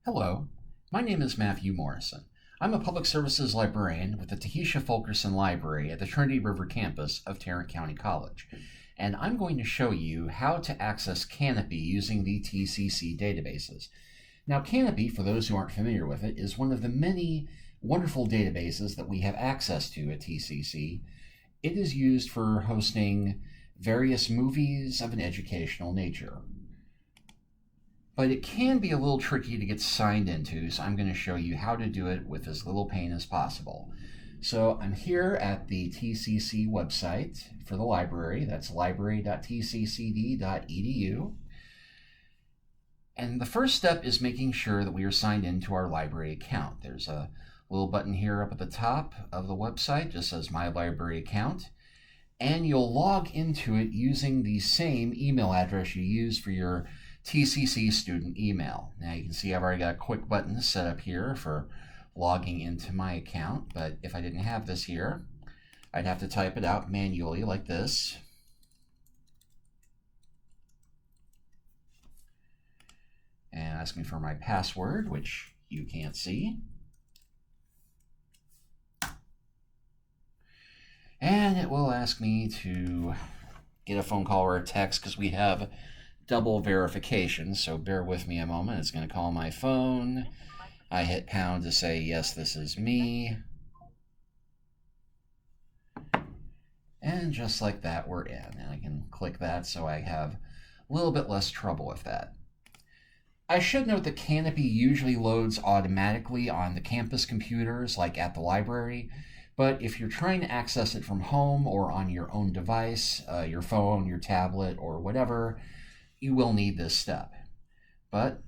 Hello, my name is Matthew Morrison. I'm a public services librarian with the Tahisha Fulkerson Library at the Trinity River campus of Tarrant County College, and I'm going to show you how to access Kanopy using the TCC databases. Now, Kanopy, for those who aren't familiar with it, is one of the many wonderful databases that we have access to at TCC. It is used for hosting various movies of an educational nature. But it can be a little tricky to get signed into, so I'm going to show you how to do it with as little pain as possible. So I'm here at the TCC website for the library. That's library.tccd.edu. And the first step is making sure that we are signed into our library account. There's a little button here up at the top of the website, just says My Library Account. And you'll log into it using the same email address you use for your TCC student email. Now you can see I've already got a quick button set up here for logging into my account, but if I didn't have this here, I'd have to type it out manually like this. And ask me for my password, which you can't see. And it will ask me to get a phone call or a text because we have double verification, so bear with me a moment. It's going to call my phone. I hit pound to say, yes, this is me. And just like that, we're in. And I can click that so I have a little bit less trouble with that. I should note that Kanopy usually loads automatically on the campus computers, like at the library. But if you're trying to access it from home or on your own device, your phone, your tablet, or whatever, you will need this step. But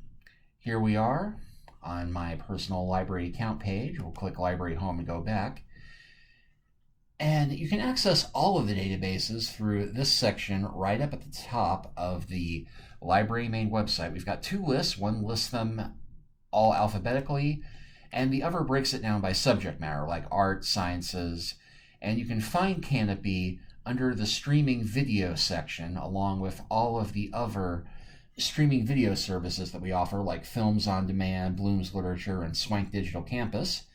here we are on my personal library account page. We'll click Library Home and go back. And you can access all of the databases through this section right up at the top of the library main website. We've got two lists. One lists them all alphabetically, and the other breaks it down by subject matter, like art, sciences. And you can find Kanopy under the streaming video section, along with all of the other streaming video services that we offer, like Films on Demand, Bloom's Literature, and Swank Digital Campus.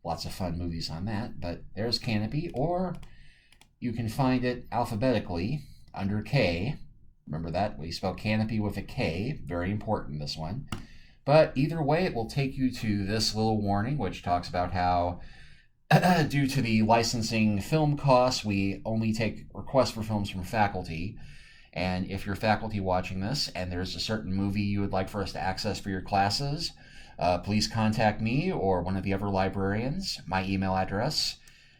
Lots of fun movies on that, but there's Kanopy, or you can find it alphabetically under K. Remember that? We spell Kanopy with a K. Very important, this one. But either way, it will take you to this little warning, which talks about how due to the licensing film costs, we only take requests for films from faculty. And if you're faculty watching this and there's a certain movie you would like for us to access for your classes, please contact me or one of the other librarians. My email address,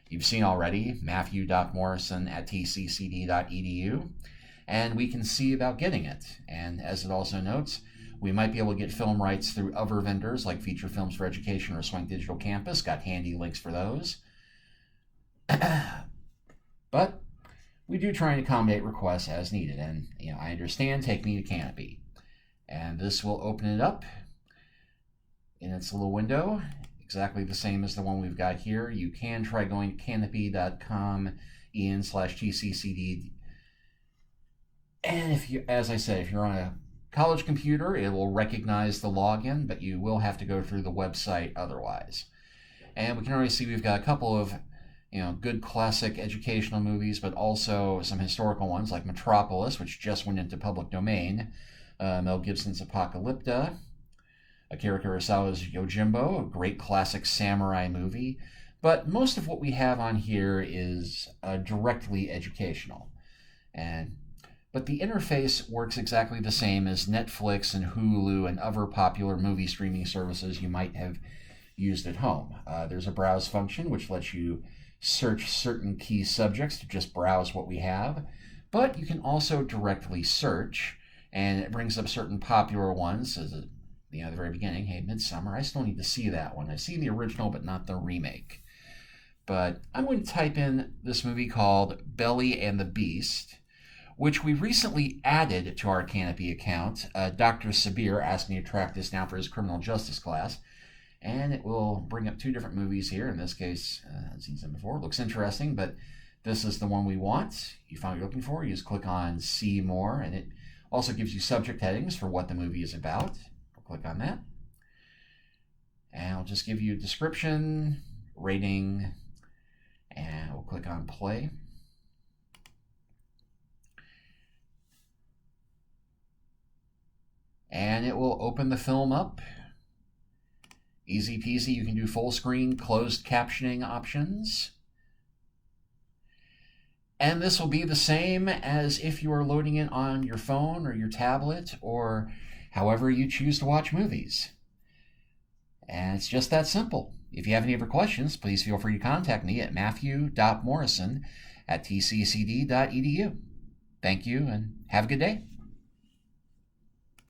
you've seen already, matthew.morrison@tccd.edu. And we can see about getting it. And as it also notes, we might be able to get film rights through other vendors like Feature Films for Education or Swank Digital Campus. Got handy links for those. But we do try and accommodate requests as needed. And I understand, take me to Kanopy. And this will open it up in its little window, exactly the same as the one we've got here. You can try going to kanopy.com/tccd. And if you, as I said, if you're on a college computer, it will recognize the login, but you will have to go through the website otherwise. And we can already see we've got a couple of good classic educational movies, but also some historical ones like Metropolis, which just went into public domain, Mel Gibson's Apocalypta, Akira Kurosawa's Yojimbo, a great classic samurai movie. But most of what we have on here is directly educational. But the interface works exactly the same as Netflix and Hulu and other popular movie streaming services you might have used at home. There's a browse function which lets you search certain key subjects to just browse what we have. But you can also directly search, and it brings up certain popular ones. As at the very beginning, hey, Midsummer, I still need to see that one. I've seen the original, but not the remake. But I'm going to type in this movie called Belly and the Beast, which we recently added to our Kanopy account. Dr. Sabir asked me to track this down for his criminal justice class, and it will bring up two different movies here. In this case, I've seen some before. It looks interesting, but this is the one we want. You found what you're looking for. You just click on See More, and it also gives you subject headings for what the movie is about. I'll click on that. And I'll just give you a description, rating, and we'll click on play. And it will open the film up. Easy peasy, you can do full screen, closed captioning options. And this will be the same as if you are loading it on your phone or your tablet or however you choose to watch movies. And it's just that simple. If you have any other questions, please feel free to contact me at matthew.morrison@tccd.edu. Thank you and have a good day.